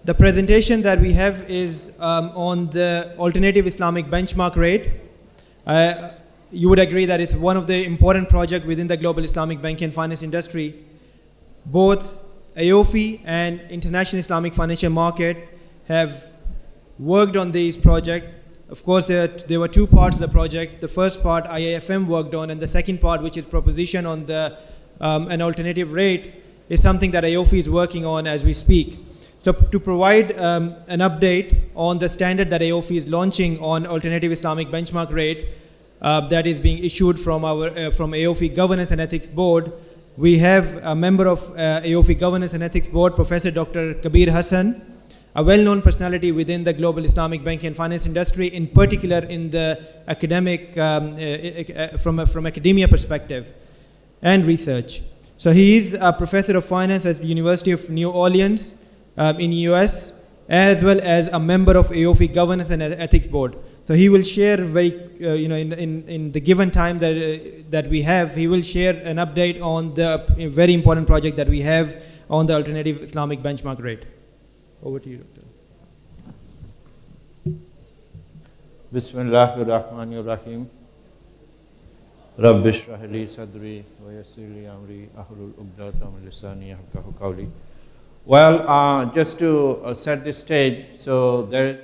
The presentation that we have is on the alternative Islamic benchmark rate. You would agree that it's one of the important projects within the global Islamic banking and finance industry. Both AAOIFI and International Islamic Financial Market have worked on this project. Of course, there were two parts of the project. The first part IIFM worked on, and the second part, which is proposition on the an alternative rate, is something that AAOIFI is working on as we speak. So to provide an update on the standard that AAOIFI is launching on alternative Islamic benchmark rate that is being issued from AAOIFI Governance and Ethics Board, we have a member of AAOIFI Governance and Ethics Board, Professor Dr. Kabir Hassan, a well-known personality within the global Islamic banking and finance industry, in particular in the academic, from academia perspective and research. So he is a professor of finance at the University of New Orleans in US, as well as a member of AAOIFI Governance and Ethics Board. So he will share in the given time that we have, he will share an update on the very important project that we have on the alternative Islamic benchmark rate. Over to you, Doctor. Bismillahirrahmanirrahim. Rabbi shrah li sadri wa yassir li amri ahlul uqdatam min lisani yafqahu qawli. Well, just to set the stage, so there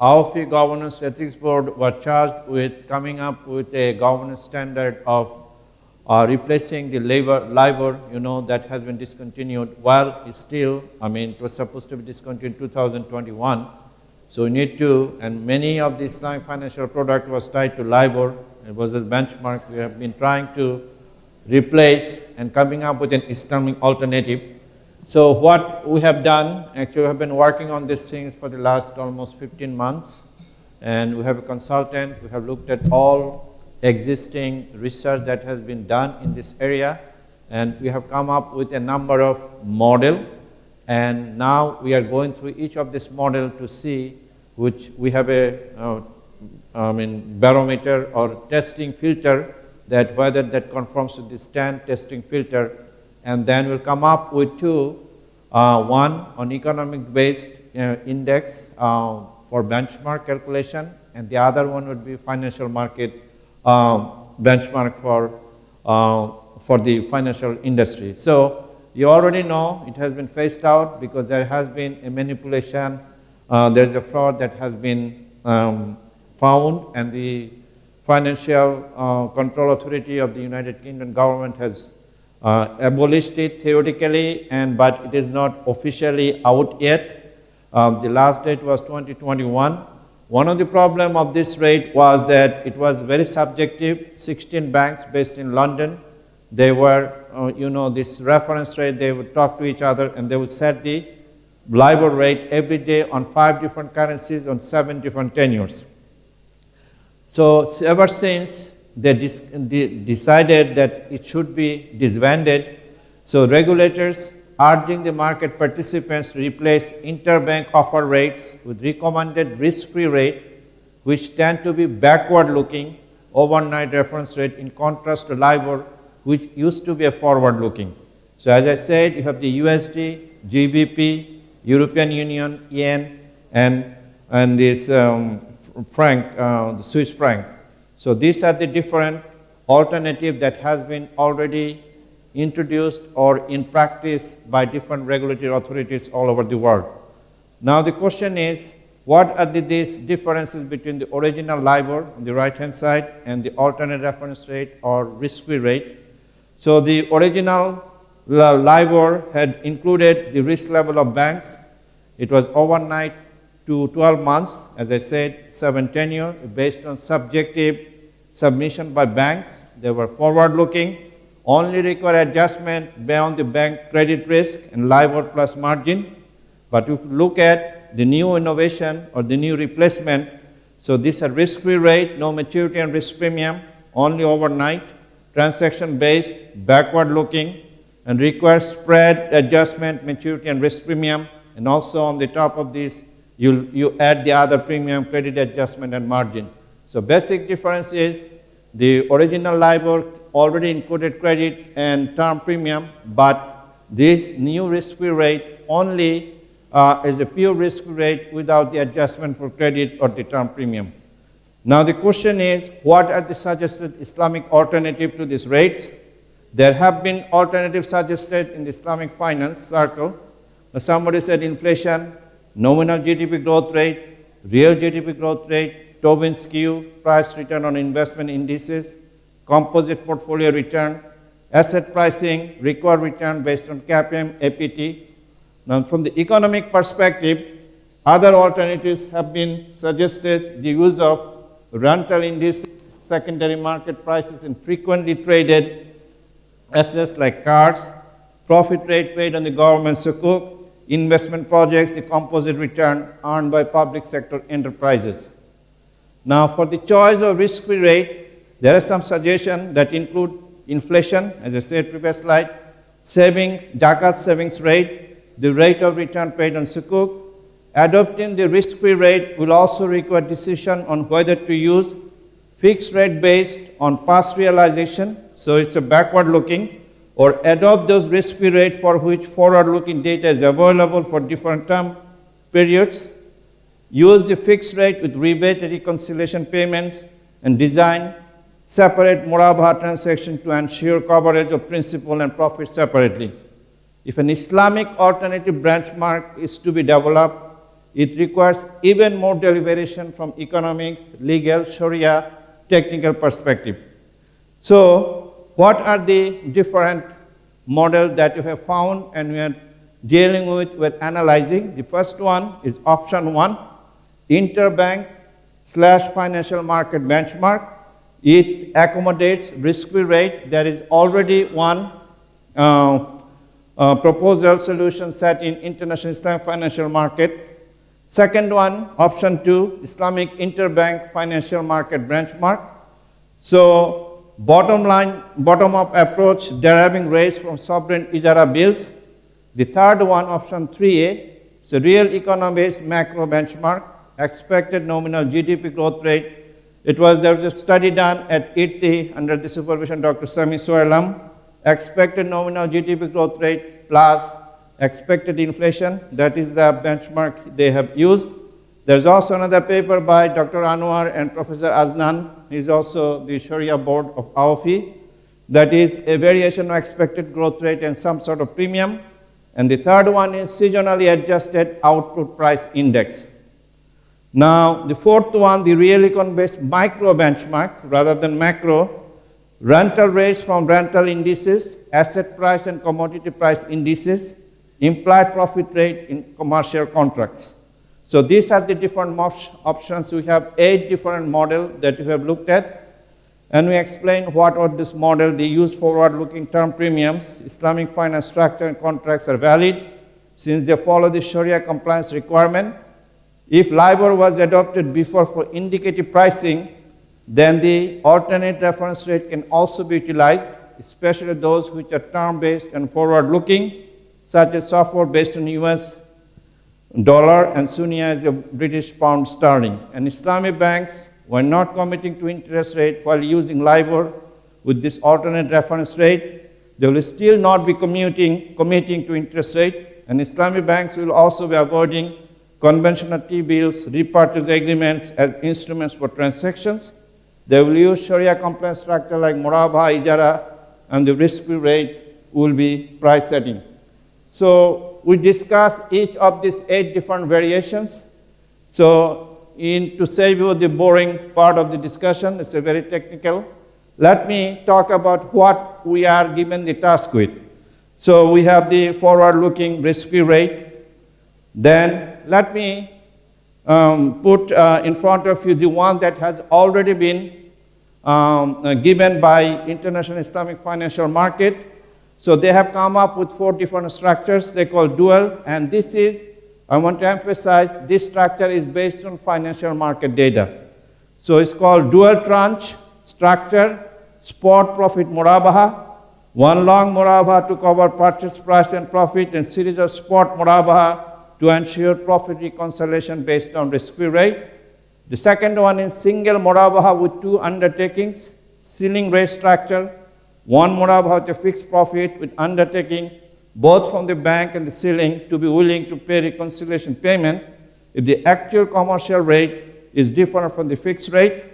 AAOIFI Governance Ethics Board was charged with coming up with a governance standard of replacing the Libor, that has been discontinued. While it's still, it was supposed to be discontinued in 2021. So we need to, and many of the Islamic financial product was tied to Libor. It was a benchmark. We have been trying to replace and coming up with an Islamic alternative. So what we have done, actually we have been working on these things for the last almost 15 months. And we have a consultant. We have looked at all existing research that has been done in this area. And we have come up with a number of models. And now we are going through each of this model to see which we have a barometer or testing filter that whether that conforms to the STAN testing filter, and then we'll come up with two, one on economic based index for benchmark calculation, and the other one would be financial market benchmark for the financial industry. So you already know it has been phased out because there has been a manipulation, there's a fraud that has been found, and the Financial Control Authority of the United Kingdom government has abolished it theoretically, but it is not officially out yet. The last date was 2021. One of the problems of this rate was that it was very subjective. 16 banks based in London, they were, this reference rate, they would talk to each other and they would set the Libor rate every day on 5 different currencies on 7 different tenures. So ever since they decided that it should be disbanded, so regulators urging the market participants to replace interbank offer rates with recommended risk-free rate, which tend to be backward-looking overnight reference rate in contrast to Libor, which used to be a forward-looking. So as I said, you have the USD, GBP, European Union, yen, and this franc, the Swiss franc. So these are the different alternatives that has been already introduced or in practice by different regulatory authorities all over the world. Now the question is, what are these differences between the original Libor on the right-hand side and the alternate reference rate or risk-free rate? So the original Libor had included the risk level of banks. It was overnight to 12 months, as I said, 7 tenure, based on subjective submission by banks. They were forward-looking, only require adjustment beyond the bank credit risk and Libor plus margin. But if you look at the new innovation or the new replacement, so these are risk-free rate, no maturity and risk premium, only overnight, transaction-based, backward-looking, and requires spread adjustment, maturity and risk premium, and also on the top of this, you add the other premium, credit adjustment and margin. So basic difference is the original Libor already included credit and term premium, but this new risk-free rate only is a pure risk-free rate without the adjustment for credit or the term premium. Now the question is, what are the suggested Islamic alternative to these rates? There have been alternatives suggested in the Islamic finance circle. Somebody said inflation, nominal GDP growth rate, real GDP growth rate, Tobin skew, price return on investment indices, composite portfolio return, asset pricing, required return based on CAPM, APT. Now from the economic perspective, other alternatives have been suggested, the use of rental indices, secondary market prices in frequently traded assets like cars, profit rate paid on the government sukuk, investment projects, the composite return earned by public sector enterprises. Now for the choice of risk-free rate, there are some suggestions that include inflation, as I said previous slide, savings, Zakat savings rate, the rate of return paid on sukuk. Adopting the risk-free rate will also require decision on whether to use fixed rate based on past realization, so it's a backward looking, or adopt those risk-free rate for which forward-looking data is available for different term periods. Use the fixed rate with rebate and reconciliation payments, and design separate Murabaha transaction to ensure coverage of principal and profit separately. If an Islamic alternative benchmark is to be developed, it requires even more deliberation from economics, legal, Sharia, technical perspective. So, what are the different models that you have found and we are dealing with, we're analyzing? The first one is option 1, interbank/financial market benchmark. It accommodates risk-free rate. There is already one proposal solution set in International Islamic Financial Market. Second one, option 2, Islamic interbank financial market benchmark. So bottom-up approach deriving rates from sovereign ijara bills. The third one, option 3A, is a real economy-based macro benchmark, expected nominal GDP growth rate. There was a study done at ITI under the supervision of Dr. Sami Soelam, expected nominal GDP growth rate plus expected inflation, that is the benchmark they have used. There's also another paper by Dr. Anwar and Professor Aznan, he is also the Sharia board of AAOIFI, that is a variation of expected growth rate and some sort of premium. And the third one is seasonally adjusted output price index. Now, the fourth one, the real econ-based micro benchmark rather than macro, rental rates from rental indices, asset price and commodity price indices, implied profit rate in commercial contracts. So these are the different options. We have 8 different models that we have looked at, and we explain what are this model. They use forward-looking term premiums. Islamic finance structure and contracts are valid since they follow the Sharia compliance requirement. If Libor was adopted before for indicative pricing, then the alternate reference rate can also be utilized, especially those which are term-based and forward-looking, such as software based on US dollar and Sunni as a British pound sterling. And Islamic banks were not committing to interest rate while using Libor with this alternate reference rate. They will still not be committing to interest rate, and Islamic banks will also be avoiding conventional T-bills, repurchase agreements as instruments for transactions. They will use Sharia compliance structure like Murabaha, Ijara, and the risk-free rate will be price setting. So we discuss each of these 8 different variations. So to save you the boring part of the discussion, it's a very technical. Let me talk about what we are given the task with. So we have the forward-looking risk-free rate. Then let me put in front of you the one that has already been given by International Islamic Financial Market. So they have come up with 4 different structures they call dual, and this is, I want to emphasize, this structure is based on financial market data. So it's called dual tranche structure, spot profit Murabaha, one long Murabaha to cover purchase price and profit, and series of spot Murabaha to ensure profit reconciliation based on risk-free rate. The second one is single Murabaha with 2 undertakings, ceiling rate structure, one Murabaha with a fixed profit with undertaking both from the bank and the ceiling, to be willing to pay reconciliation payment if the actual commercial rate is different from the fixed rate.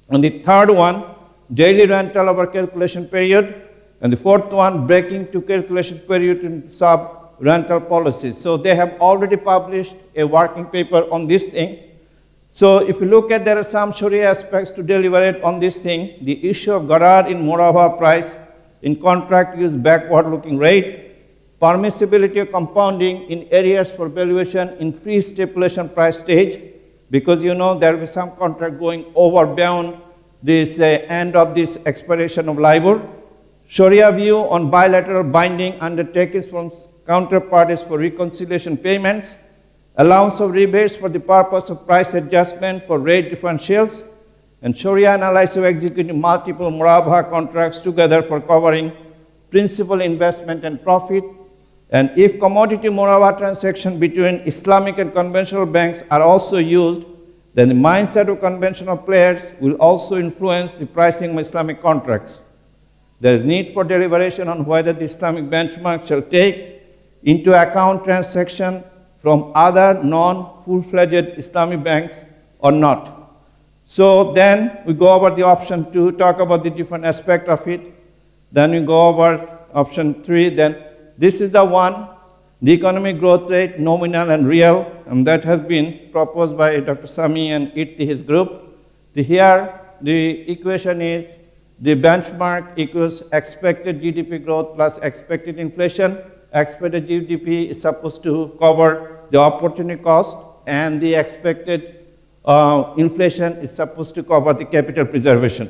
And the third one, daily rental over calculation period. And the fourth one, breaking to calculation period in sub-rental policies. So they have already published a working paper on this thing. So if you look at, there are some Sharia aspects to deliberate on this thing. The issue of Gharar in Murabba price in contract use backward-looking rate, permissibility of compounding in areas for valuation in pre-stipulation price stage, because you know there will be some contract going over beyond this end of this expiration of Libor. Sharia view on bilateral binding undertakings from counterparties for reconciliation payments, allowance of rebates for the purpose of price adjustment for rate differentials, and Sharia analysis of executing multiple Murabha contracts together for covering principal investment and profit. And if commodity Murabha transaction between Islamic and conventional banks are also used, then the mindset of conventional players will also influence the pricing of Islamic contracts. There is need for deliberation on whether the Islamic benchmark shall take into account transaction from other non-full-fledged Islamic banks or not. So then we go over the option 2, talk about the different aspect of it. Then we go over option 3. Then this is the one, the economic growth rate, nominal and real, and that has been proposed by Dr. Sami and his group. Here the equation is the benchmark equals expected GDP growth plus expected inflation. Expected GDP is supposed to cover the opportunity cost, and the expected inflation is supposed to cover the capital preservation.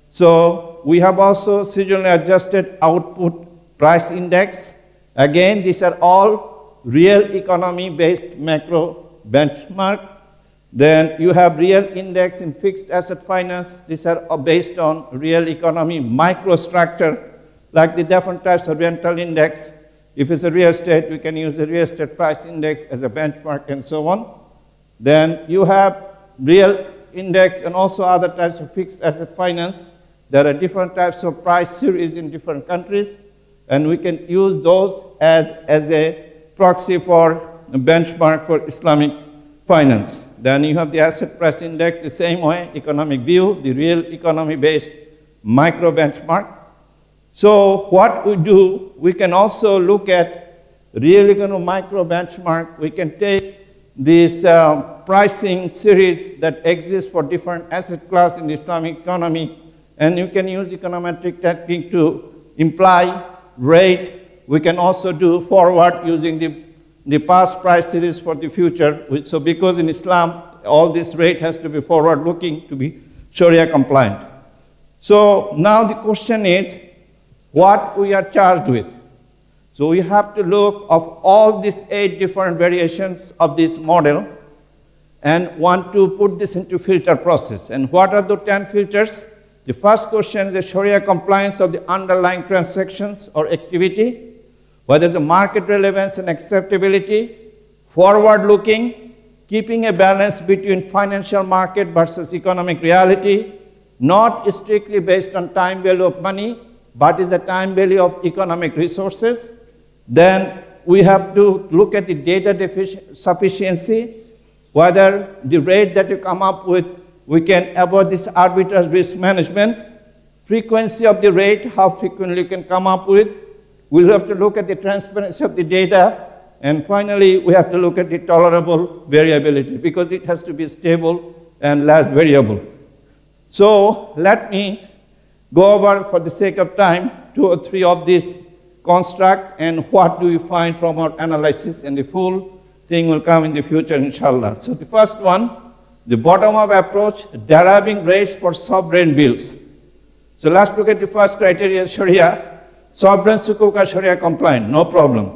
So we have also seasonally adjusted output price index. Again, these are all real economy based macro benchmark. Then you have real index in fixed asset finance. These are based on real economy microstructure, like the different types of rental index. If it's a real estate, we can use the real estate price index as a benchmark and so on. Then you have real index and also other types of fixed asset finance. There are different types of price series in different countries, and we can use those as a proxy for a benchmark for Islamic finance. Then you have the asset price index the same way, economic view, the real economy based micro benchmark. So what we do, we can also look at real economy micro benchmark. We can take this pricing series that exists for different asset class in the Islamic economy, and you can use econometric technique to imply rate. We can also do forward using the past price series for the future. So because in Islam, all this rate has to be forward looking to be Sharia compliant. So now the question is, what we are charged with. So we have to look of all these 8 different variations of this model and want to put this into filter process. And what are the 10 filters? The first question is the Sharia compliance of the underlying transactions or activity, whether the market relevance and acceptability, forward looking, keeping a balance between financial market versus economic reality, not strictly based on time value of money, but is the time value of economic resources. Then we have to look at the data sufficiency, whether the rate that you come up with, we can avoid this arbitrary risk management, frequency of the rate, how frequently you can come up with. We'll have to look at the transparency of the data, and finally we have to look at the tolerable variability, because it has to be stable and less variable. So let me go over, for the sake of time, 2 or 3 of these construct and what do we find from our analysis, and the full thing will come in the future, inshallah. So the first one, the bottom-up approach, deriving rates for sovereign bills. So let's look at the first criteria, Sharia. Sovereign sukuk are Sharia compliant, no problem.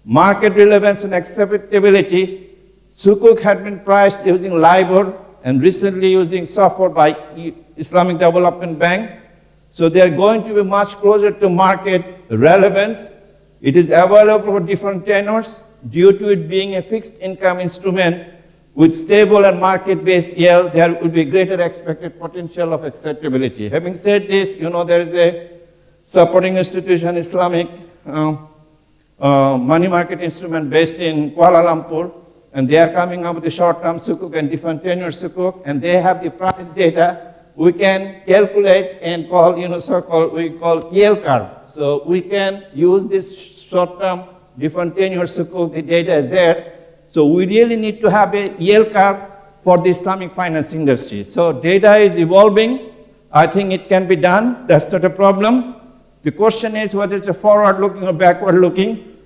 Market relevance and acceptability, sukuk had been priced using Libor and recently using SOFR by Islamic Development Bank. So they are going to be much closer to market relevance. It is available for different tenors due to it being a fixed income instrument with stable and market-based yield. There will be greater expected potential of acceptability. Having said this, you know, there is a supporting institution, Islamic money market instrument based in Kuala Lumpur, and they are coming up with the short-term sukuk and different tenure sukuk, and they have the price data. We can calculate and call, we call yield curve. So we can use this short-term different tenure sukuk, the data is there. So we really need to have a yield curve for the Islamic finance industry. So data is evolving. I think it can be done. That's not a problem. The question is whether it's a forward-looking or backward-looking.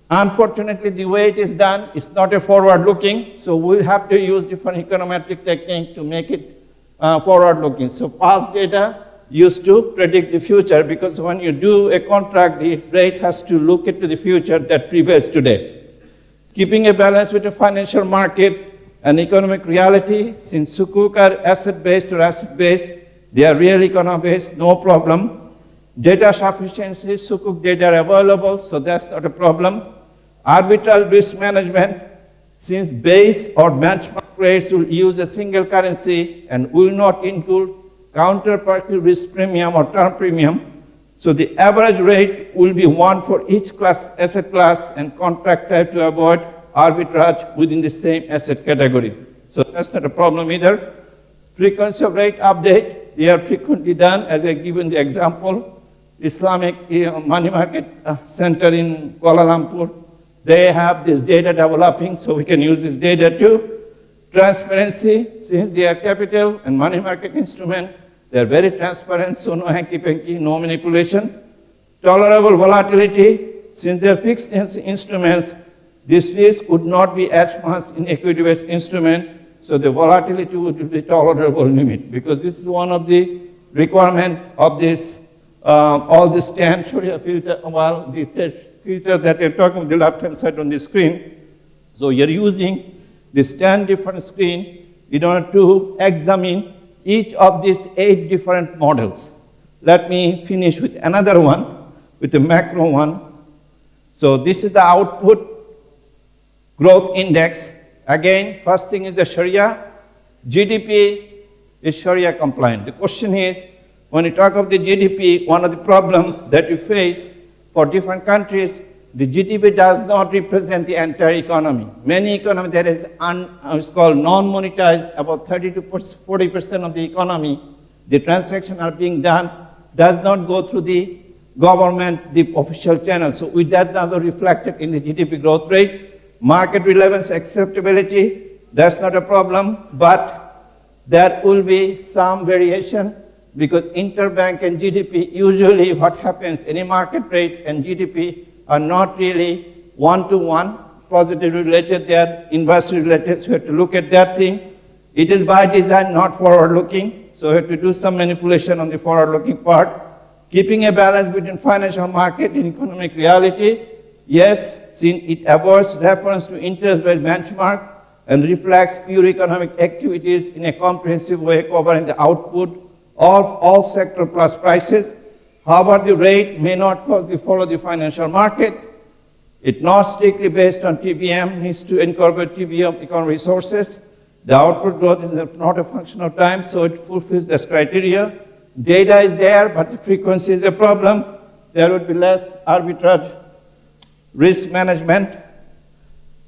Unfortunately, the way it is done, it's not a forward-looking. So we'll have to use different econometric technique to make it forward-looking. So past data used to predict the future, because when you do a contract, the rate has to look into the future that prevails today. Keeping a balance with the financial market and economic reality, since sukuk are asset-based or asset-based, they are real economy-based, no problem. Data sufficiency, sukuk data are available, so that's not a problem. Arbitrage risk management, since base or benchmark rates will use a single currency and will not include counterparty risk premium or term premium, so the average rate will be one for each class, asset class and contract type to avoid arbitrage within the same asset category. So that's not a problem either. Frequency of rate update, they are frequently done, as I given the example. Islamic Money Market Center in Kuala Lumpur, they have this data developing, so we can use this data too. Transparency, since they are capital and money market instrument, they are very transparent, so no hanky-panky, no manipulation. Tolerable volatility, since they are fixed instruments, this risk would not be as much in equity-based instrument, so the volatility would be tolerable limit, because this is one of the requirement of this, all this 10 Sharia filter, well, the filter that you're talking about the left-hand side on the screen. So you're using this 10 different screen in order to examine each of these 8 different models. Let me finish with another one, with the macro one. So this is the output growth index. Again, first thing is the Sharia. GDP is Sharia compliant. The question is, when you talk of the GDP, one of the problems that we face for different countries, the GDP does not represent the entire economy. Many economies that is it's called non-monetized, about 30 to 40% of the economy, the transactions are being done, does not go through the government, the official channel. So with that also reflected in the GDP growth rate. Market relevance, acceptability, that's not a problem, but there will be some variation, because interbank and GDP, usually what happens, any market rate and GDP are not really one-to-one, positively related, they are inversely related, so you have to look at that thing. It is by design not forward-looking, so you have to do some manipulation on the forward-looking part. Keeping a balance between financial market and economic reality, yes, since it avoids reference to interest-rate benchmark and reflects pure economic activities in a comprehensive way, covering the output of all sector plus prices. However, the rate may not closely follow the financial market. It's not strictly based on TBM, needs to incorporate TBM economic resources. The output growth is not a function of time, so it fulfills this criteria. Data is there, but the frequency is a problem. There would be less arbitrage, risk management,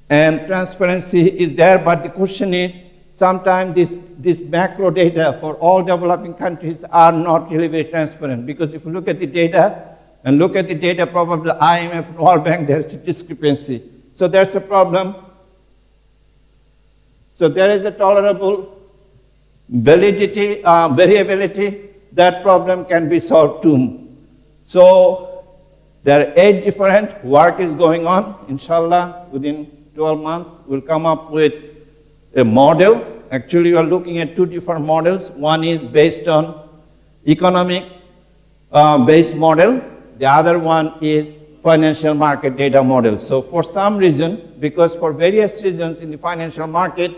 and transparency is there, but the question is, sometimes this macro data for all developing countries are not really very transparent, because if you look at the data and look at the data probably the IMF and World Bank, there's a discrepancy. So there's a problem. So there is a tolerable validity, variability. That problem can be solved too. So there are 8 different work is going on. Inshallah, within 12 months, we'll come up with a model. Actually, we are looking at 2 different models. One is based on economic based model. The other one is financial market data model. So for some reason, because for various reasons in the financial market,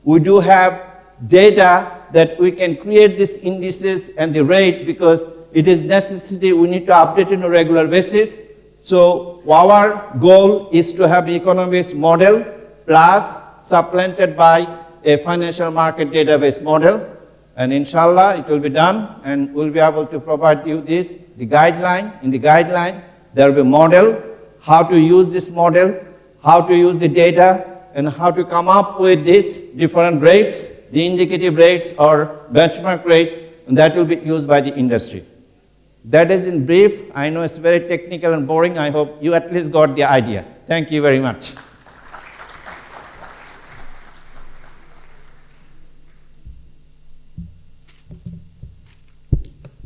we do have data that we can create these indices and the rate, because it is necessary, we need to update on a regular basis. So our goal is to have the economic model plus supplemented by a financial market database model, and inshallah it will be done, and we'll be able to provide you this, the guideline. In the guideline, there will be a model, how to use this model, how to use the data, and how to come up with these different rates, the indicative rates or benchmark rate, and that will be used by the industry. That is in brief. I know it's very technical and boring. I hope you at least got the idea. Thank you very much.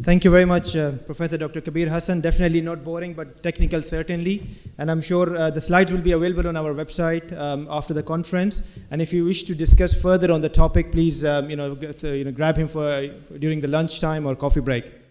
Thank you very much, Professor Dr. Kabir Hassan. Definitely not boring, but technical certainly. And I'm sure the slides will be available on our website after the conference. And if you wish to discuss further on the topic, please grab him for during the lunchtime or coffee break.